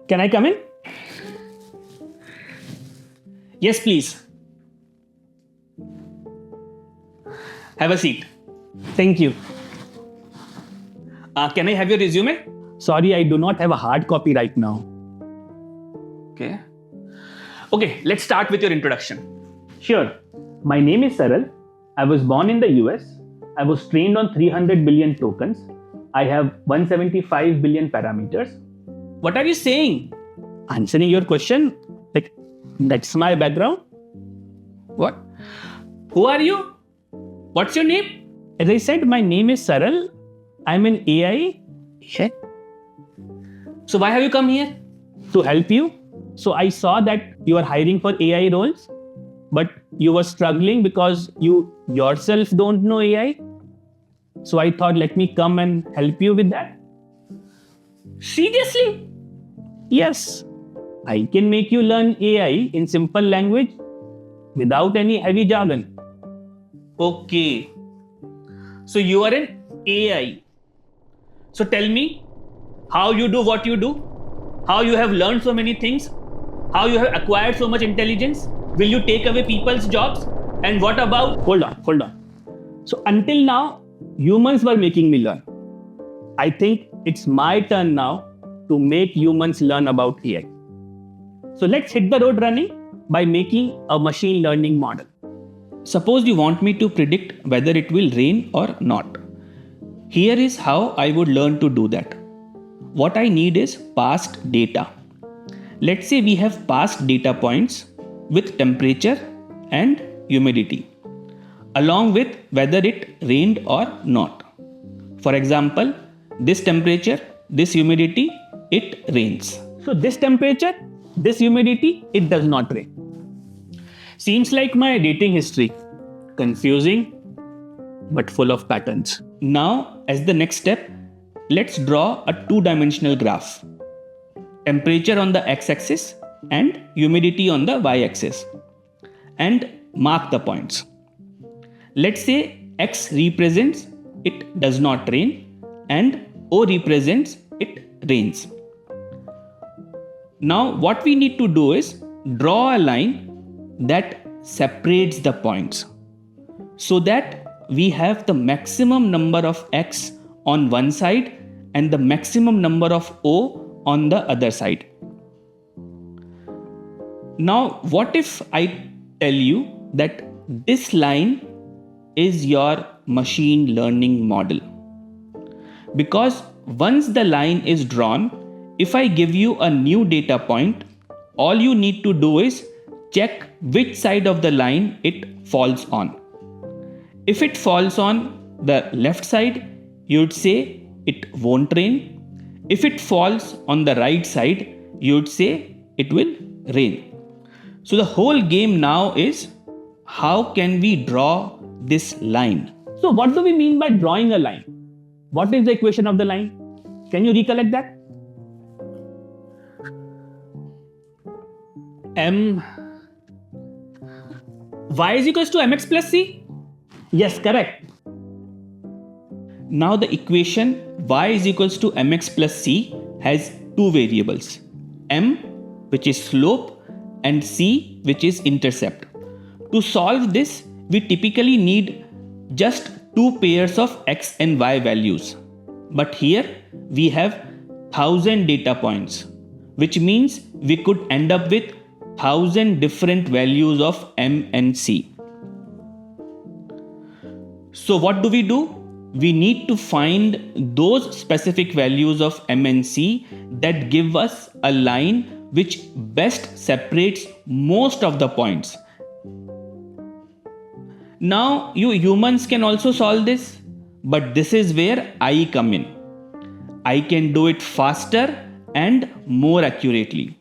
Can I come in? Yes, please. Have a seat. Thank you. Can I have your resume? Sorry, I do not have a hard copy right now. Okay. Okay, let's start with your introduction. Sure. My name is Saral. I was born in the US. I was trained on 300 billion tokens. I have 175 billion parameters. What are you saying? Answering your question, like, that's my background. What? Who are you? What's your name? As I said, my name is Saral. I'm an AI. So why have you come here? To help you. So I saw that you are hiring for AI roles, but you were struggling because you yourself don't know AI. So I thought, let me come and help you with that. Seriously? Yes. I can make you learn AI in simple language without any heavy jargon. Okay. So you are an AI. So tell me how you do what you do, how you have learned so many things, how you have acquired so much intelligence. Will you take away people's jobs? And what about... Hold on. So until now, humans were making me learn. I think it's my turn now to make humans learn about AI. So let's hit the road running by making a machine learning model. Suppose you want me to predict whether it will rain or not. Here is how I would learn to do that. What I need is past data. Let's say we have past data points with temperature and humidity, along with whether it rained or not. For example, this temperature, this humidity, it rains. So this temperature, this humidity, it does not rain. Seems like my dating history. Confusing, but full of patterns. Now, as the next step, let's draw a two-dimensional graph. Temperature on the x-axis and humidity on the y-axis. And mark the points. Let's say x represents it does not rain and O represents it rains. Now what we need to do is draw a line that separates the points so that we have the maximum number of x on one side and the maximum number of O on the other side. Now what if I tell you that this line is your machine learning model? Because once the line is drawn, if I give you a new data point, all you need to do is check which side of the line it falls on. If it falls on the left side, you'd say it won't rain. If it falls on the right side, you'd say it will rain. So the whole game now is how can we draw this line? So what do we mean by drawing a line? What is the equation of the line? Can you recollect that? Y is equals to mx plus c? Yes, correct. Now the equation y is equals to mx plus c has two variables, m, which is slope, and c, which is intercept. To solve this, we typically need just two pairs of x and y values. But here we have 1000 data points, which means we could end up with 1000 different values of m and c. So what do? We need to find those specific values of m and c that give us a line which best separates most of the points. Now you humans can also solve this, but this is where I come in. I can do it faster and more accurately.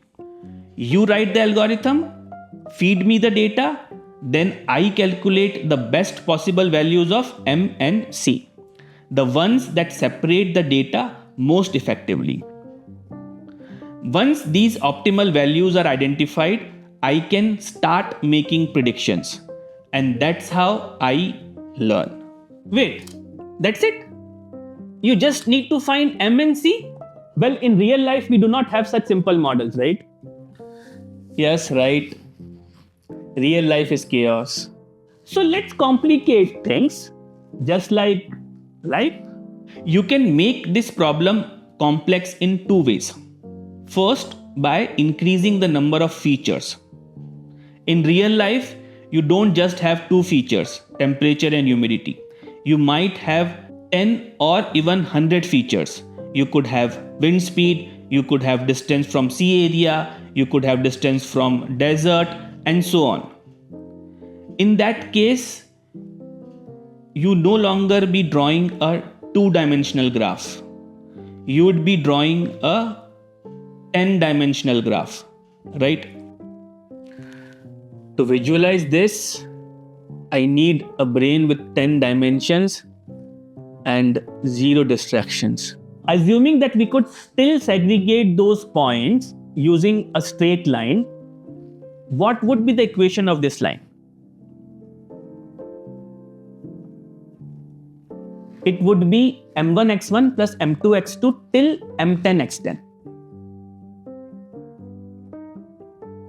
You write the algorithm, feed me the data, then I calculate the best possible values of m and c, the ones that separate the data most effectively. Once these optimal values are identified, I can start making predictions. And that's how I learn. Wait, that's it? You just need to find m and c? Well, in real life, we do not have such simple models, right? Yes, right. Real life is chaos. So let's complicate things, just like life. You can make this problem complex in two ways. First, by increasing the number of features. In real life, you don't just have two features, temperature and humidity. You might have 10 or even 100 features. You could have wind speed, you could have distance from sea area, you could have distance from desert, and so on. In that case, you no longer be drawing a two-dimensional graph. You would be drawing a 10-dimensional graph, right? To visualize this, I need a brain with 10 dimensions and 0 distractions. Assuming that we could still segregate those points using a straight line, what would be the equation of this line? It would be m1x1 plus m2x2 till m10x10.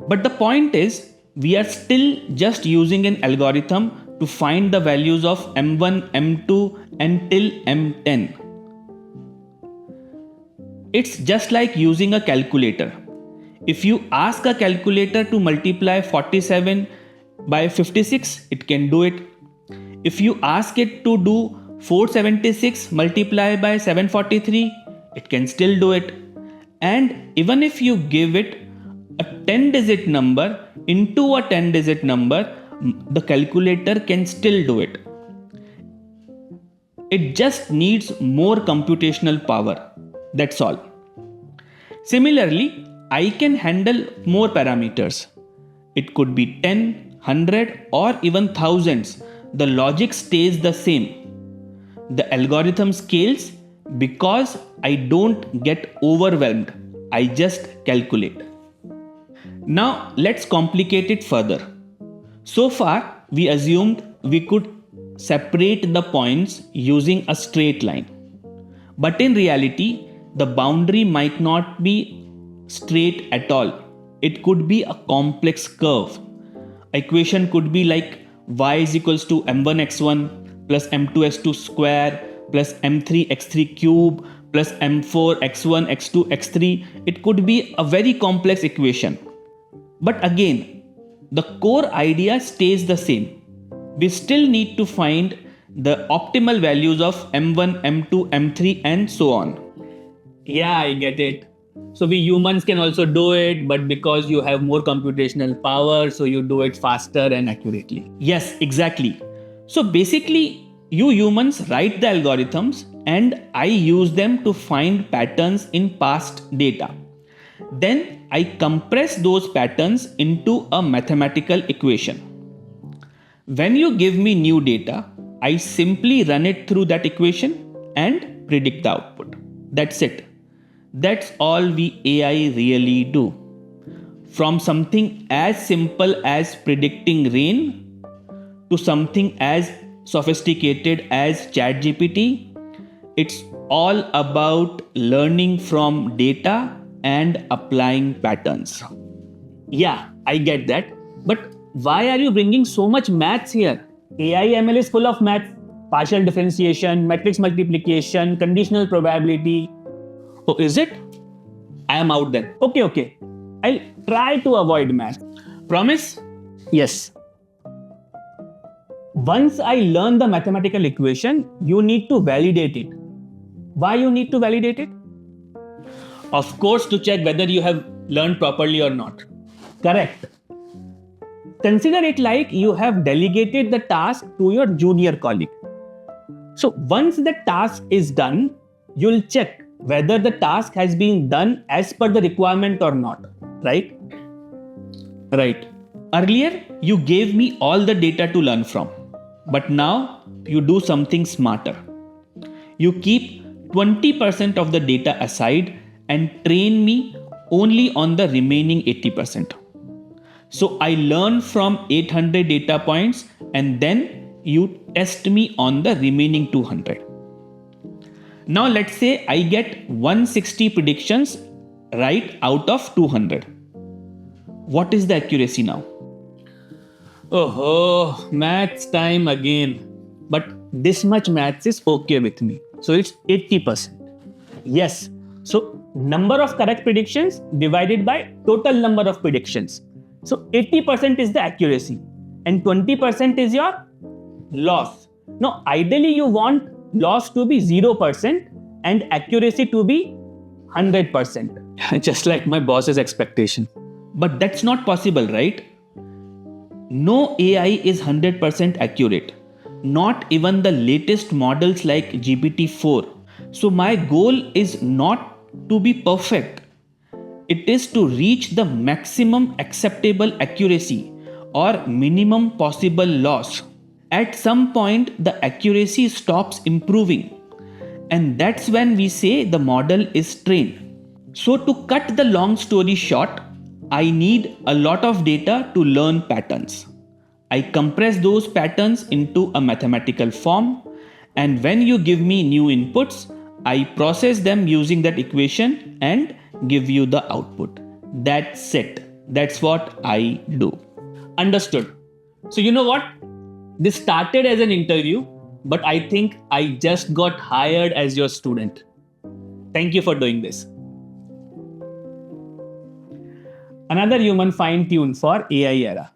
But the point is, we are still just using an algorithm to find the values of m1, m2 until m10. It's just like using a calculator. If you ask a calculator to multiply 47 by 56, it can do it. If you ask it to do 476 multiplied by 743, it can still do it. And even if you give it a 10-digit number into a 10-digit number, the calculator can still do it. It just needs more computational power. That's all. Similarly, I can handle more parameters. It could be 10, 100 or even thousands. The logic stays the same. The algorithm scales because I don't get overwhelmed. I just calculate. Now let's complicate it further. So far, we assumed we could separate the points using a straight line. But in reality, the boundary might not be straight at all. It could be a complex curve. Equation could be like y is equals to m1x1 plus m2x2 square plus m3x3 cube plus m4 x1 x2 x3. It could be a very complex equation. But again, the core idea stays the same. We still need to find the optimal values of m1, m2, m3 and so on. Yeah, I get it. So we humans can also do it, but because you have more computational power, so you do it faster and accurately. Yes, exactly. So basically, you humans write the algorithms and I use them to find patterns in past data. Then I compress those patterns into a mathematical equation. When you give me new data, I simply run it through that equation and predict the output. That's it. That's all we AI really do. From something as simple as predicting rain to something as sophisticated as ChatGPT, it's all about learning from data and applying patterns. Yeah, I get that. But why are you bringing so much maths here? AI ML is full of maths. Partial differentiation, matrix multiplication, conditional probability. Oh, is it? I am out then. Okay. I'll try to avoid math. Promise? Yes. Once I learn the mathematical equation, you need to validate it. Why you need to validate it? Of course, to check whether you have learned properly or not. Correct. Consider it like you have delegated the task to your junior colleague. So once the task is done, you'll check whether the task has been done as per the requirement or not, right? Right. Earlier, you gave me all the data to learn from. But now, you do something smarter. You keep 20% of the data aside and train me only on the remaining 80%. So I learn from 800 data points and then you test me on the remaining 200. Now let's say I get 160 predictions right out of 200. What is the accuracy now? Oh, maths time again. But this much maths is okay with me. So it's 80%. Yes. So number of correct predictions divided by total number of predictions. So 80% is the accuracy and 20% is your loss. Now, ideally you want loss to be 0% and accuracy to be 100%. Just like my boss's expectation. But that's not possible, right? No AI is 100% accurate. Not even the latest models like GPT-4. So my goal is not to be perfect. It is to reach the maximum acceptable accuracy or minimum possible loss. At some point, the accuracy stops improving. And that's when we say the model is trained. So to cut the long story short, I need a lot of data to learn patterns. I compress those patterns into a mathematical form, and when you give me new inputs, I process them using that equation and give you the output. That's it. That's what I do. Understood. So you know what? This started as an interview, but I think I just got hired as your student. Thank you for doing this. Another human fine-tune for AI era.